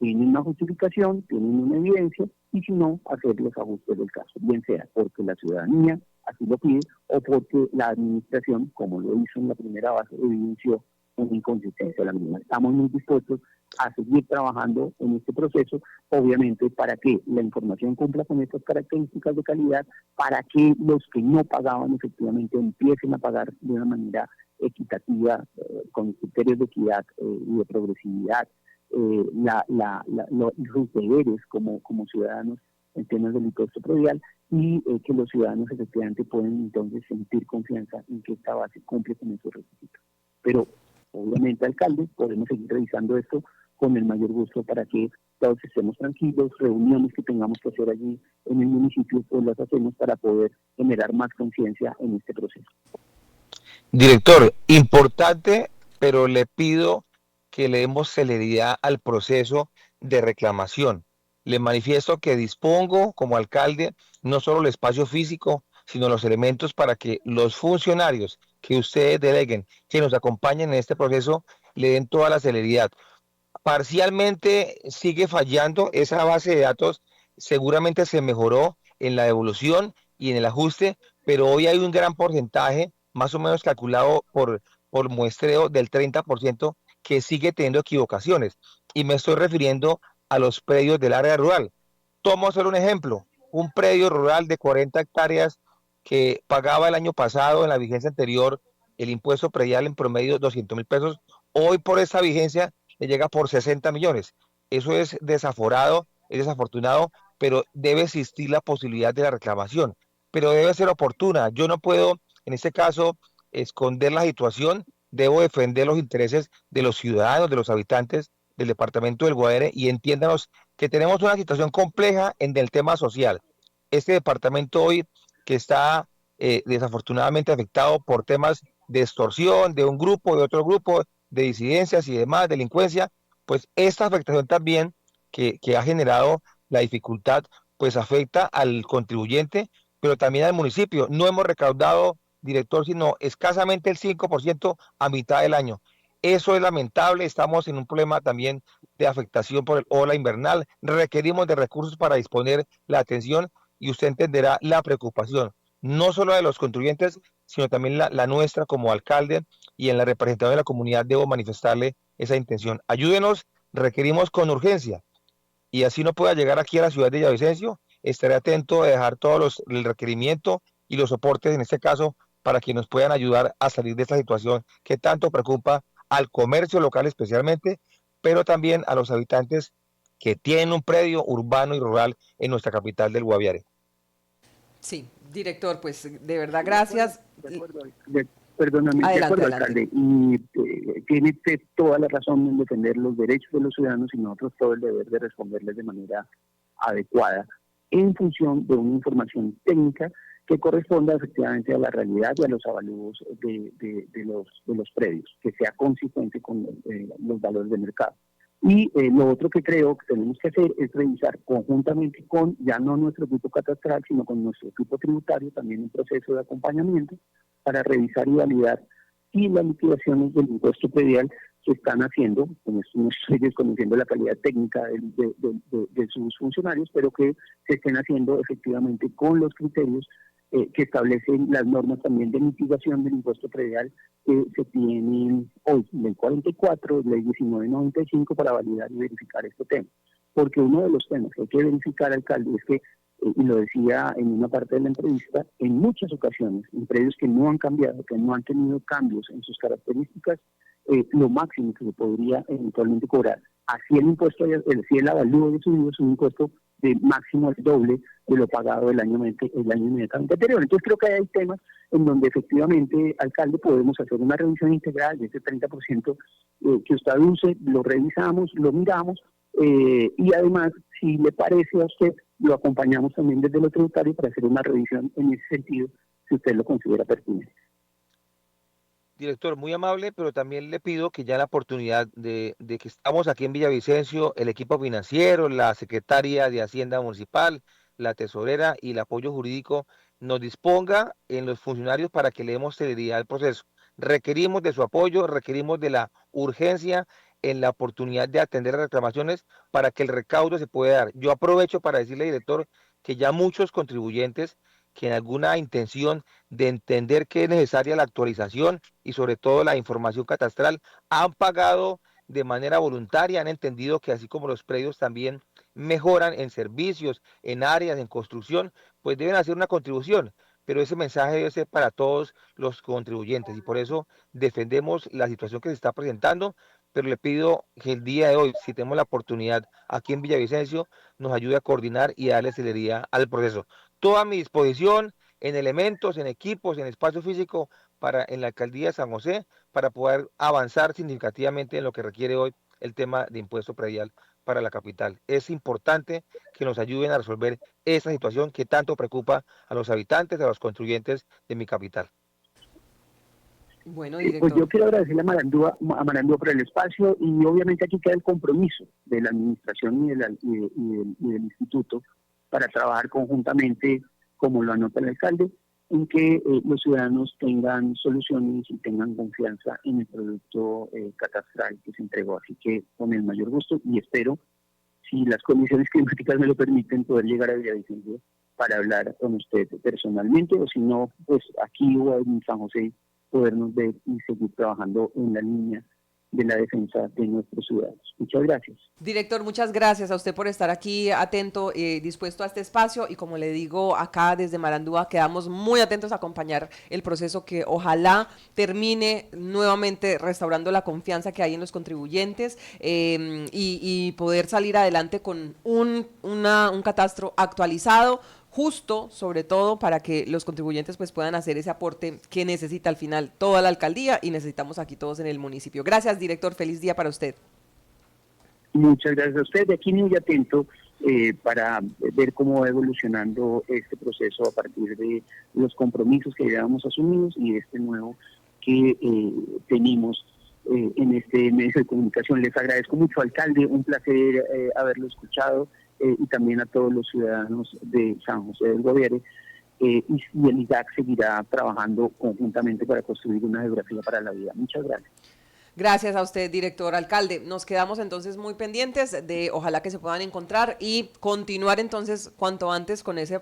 Speaker 2: tienen una justificación, tienen una evidencia, y si no, hacer los ajustes del caso, bien sea porque la ciudadanía así lo pide o porque la administración, como lo hizo en la primera base, evidenció una inconsistencia de la misma. Estamos muy dispuestos a seguir trabajando en este proceso, obviamente para que la información cumpla con estas características de calidad, para que los que no pagaban efectivamente empiecen a pagar de una manera equitativa, con criterios de equidad y de progresividad, sus deberes como ciudadanos en temas del impuesto predial y que los ciudadanos efectivamente pueden entonces sentir confianza en que esta base cumple con esos requisitos. Pero obviamente, alcalde, podemos seguir revisando esto con el mayor gusto para que todos estemos tranquilos, reuniones que tengamos que hacer allí en el municipio, pues las hacemos para poder generar más conciencia en este proceso.
Speaker 4: Director, importante, pero le pido que le demos celeridad al proceso de reclamación. Le manifiesto que dispongo como alcalde no solo el espacio físico, sino los elementos para que los funcionarios que ustedes deleguen, que nos acompañen en este proceso, le den toda la celeridad. Parcialmente sigue fallando esa base de datos, seguramente se mejoró en la devolución y en el ajuste, pero hoy hay un gran porcentaje, más o menos calculado por muestreo del 30%, que sigue teniendo equivocaciones. Y me estoy refiriendo a los predios del área rural. Tomo solo un ejemplo, un predio rural de 40 hectáreas que pagaba el año pasado, en la vigencia anterior, el impuesto predial en promedio 200.000 pesos, hoy por esa vigencia le llega por 60 millones. Eso es desaforado, es desafortunado, pero debe existir la posibilidad de la reclamación, pero debe ser oportuna. Yo no puedo, en este caso, esconder la situación, debo defender los intereses de los ciudadanos, de los habitantes del departamento del Guaviare, y entiéndanos que tenemos una situación compleja en el tema social. Este departamento hoy que está desafortunadamente afectado por temas de extorsión de un grupo, de otro grupo, de disidencias y demás, delincuencia, pues esta afectación también que ha generado la dificultad, pues afecta al contribuyente, pero también al municipio. No hemos recaudado, director, sino escasamente el 5% a mitad del año. Eso es lamentable, estamos en un problema también de afectación por el ola invernal, requerimos de recursos para disponer la atención y usted entenderá la preocupación, no solo de los contribuyentes, sino también la nuestra como alcalde, y en la representación de la comunidad debo manifestarle esa intención. Ayúdenos, requerimos con urgencia, y así no pueda llegar aquí a la ciudad de Villavicencio, estaré atento a dejar el requerimiento y los soportes en este caso para que nos puedan ayudar a salir de esta situación que tanto preocupa al comercio local especialmente, pero también a los habitantes que tienen un predio urbano y rural en nuestra capital del Guaviare.
Speaker 1: Sí, director, pues de verdad gracias.
Speaker 2: Perdóname,
Speaker 1: Adelante,
Speaker 2: de acuerdo,
Speaker 1: adelante.
Speaker 2: alcalde, y tiene usted toda la razón en defender los derechos de los ciudadanos y nosotros todo el deber de responderles de manera adecuada en función de una información técnica que corresponda efectivamente a la realidad y a los avalúos de los predios, que sea consistente con los valores de mercado. Y lo otro que creo que tenemos que hacer es revisar conjuntamente con, ya no nuestro equipo catastral, sino con nuestro equipo tributario, también un proceso de acompañamiento para revisar y validar si las liquidaciones del impuesto predial se están haciendo, con esto no estoy desconociendo la calidad técnica de sus funcionarios, pero que se estén haciendo efectivamente con los criterios que establecen las normas también de mitigación del impuesto predial que se tienen hoy, ley 44, ley 1995, para validar y verificar este tema. Porque uno de los temas que hay que verificar, alcalde, es que, y lo decía en una parte de la entrevista, en muchas ocasiones, en predios que no han cambiado, que no han tenido cambios en sus características, lo máximo que se podría eventualmente cobrar, así el impuesto, si el avalúo de subido es un impuesto de máximo el doble de lo pagado el año inmediatamente anterior. Entonces creo que hay temas en donde efectivamente, alcalde, podemos hacer una revisión integral de ese 30% que usted aduce, lo revisamos, lo miramos, y además, si le parece a usted, lo acompañamos también desde lo tributario para hacer una revisión en ese sentido, si usted lo considera pertinente.
Speaker 4: Director, muy amable, pero también le pido que ya la oportunidad de que estamos aquí en Villavicencio, el equipo financiero, la secretaria de Hacienda Municipal, la tesorera y el apoyo jurídico nos disponga en los funcionarios para que le demos celeridad al proceso. Requerimos de su apoyo, requerimos de la urgencia en la oportunidad de atender las reclamaciones para que el recaudo se pueda dar. Yo aprovecho para decirle, director, que ya muchos contribuyentes que en alguna intención de entender que es necesaria la actualización y sobre todo la información catastral, han pagado de manera voluntaria, han entendido que así como los predios también mejoran en servicios, en áreas, en construcción, pues deben hacer una contribución, pero ese mensaje debe ser para todos los contribuyentes y por eso defendemos la situación que se está presentando, pero le pido que el día de hoy, si tenemos la oportunidad aquí en Villavicencio, nos ayude a coordinar y a darle celeridad al proceso. Toda mi disposición en elementos, en equipos, en espacio físico en la alcaldía de San José para poder avanzar significativamente en lo que requiere hoy el tema de impuesto predial para la capital. Es importante que nos ayuden a resolver esa situación que tanto preocupa a los habitantes, a los contribuyentes de mi capital.
Speaker 1: Bueno,
Speaker 2: Pues yo
Speaker 1: director.
Speaker 2: quiero agradecerle a Marandúa por el espacio y obviamente aquí queda el compromiso de la administración y del instituto para trabajar conjuntamente, como lo anota el alcalde, en que los ciudadanos tengan soluciones y tengan confianza en el producto catastral que se entregó. Así que con el mayor gusto y espero, si las condiciones climáticas me lo permiten, poder llegar a Villavicencio para hablar con usted personalmente, o si no, pues aquí o en San José podernos ver y seguir trabajando en la línea de la defensa de nuestros ciudadanos. Muchas gracias.
Speaker 1: Director, muchas gracias a usted por estar aquí atento, dispuesto a este espacio y como le digo acá desde Marandúa quedamos muy atentos a acompañar el proceso que ojalá termine nuevamente restaurando la confianza que hay en los contribuyentes y poder salir adelante con un catastro actualizado, justo, sobre todo, para que los contribuyentes pues puedan hacer ese aporte que necesita al final toda la alcaldía y necesitamos aquí todos en el municipio. Gracias, director. Feliz día para usted.
Speaker 2: Muchas gracias a usted. De aquí muy atento para ver cómo va evolucionando este proceso a partir de los compromisos que llevamos asumidos y este nuevo que tenemos en este medio de comunicación. Les agradezco mucho, alcalde. Un placer haberlo escuchado. Y también a todos los ciudadanos de San José del Guaviare. Y el IDAC seguirá trabajando conjuntamente para construir una geografía para la vida. Muchas gracias.
Speaker 1: Gracias a usted, director alcalde. Nos quedamos entonces muy pendientes de ojalá que se puedan encontrar y continuar entonces cuanto antes con ese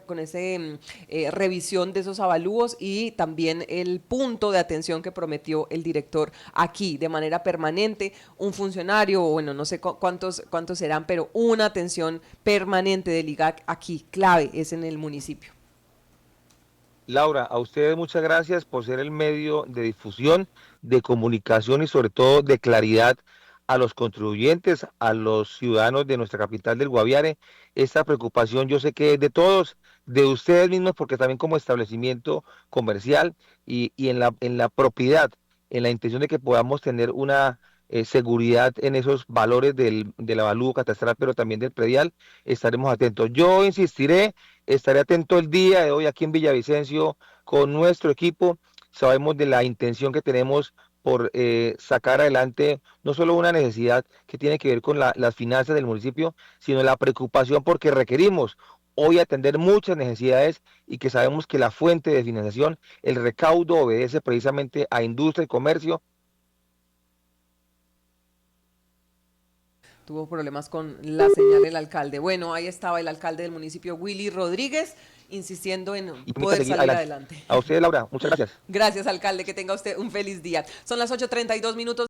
Speaker 1: revisión de esos avalúos y también el punto de atención que prometió el director aquí de manera permanente, un funcionario, bueno, no sé cuántos serán, pero una atención permanente del IGAC aquí, clave, es en el municipio.
Speaker 4: Laura, a ustedes muchas gracias por ser el medio de difusión, de comunicación y sobre todo de claridad a los contribuyentes, a los ciudadanos de nuestra capital del Guaviare. Esta preocupación yo sé que es de todos, de ustedes mismos, porque también como establecimiento comercial y en la propiedad, en la intención de que podamos tener una seguridad en esos valores del avalúo catastral, pero también del predial, estaremos atentos. Yo insistiré. Estaré atento el día de hoy aquí en Villavicencio con nuestro equipo. Sabemos de la intención que tenemos por sacar adelante no solo una necesidad que tiene que ver con las finanzas del municipio, sino la preocupación porque requerimos hoy atender muchas necesidades y que sabemos que la fuente de financiación, el recaudo, obedece precisamente a industria y comercio.
Speaker 1: Tuvo problemas con la señal del alcalde. Bueno, ahí estaba el alcalde del municipio, Willy Rodríguez, insistiendo en
Speaker 4: Y
Speaker 1: poder
Speaker 4: seguir
Speaker 1: salir
Speaker 4: adelante.
Speaker 1: adelante.
Speaker 4: A usted, Laura, muchas gracias.
Speaker 1: Gracias, alcalde, que tenga usted un feliz día. Son las 8:32 minutos.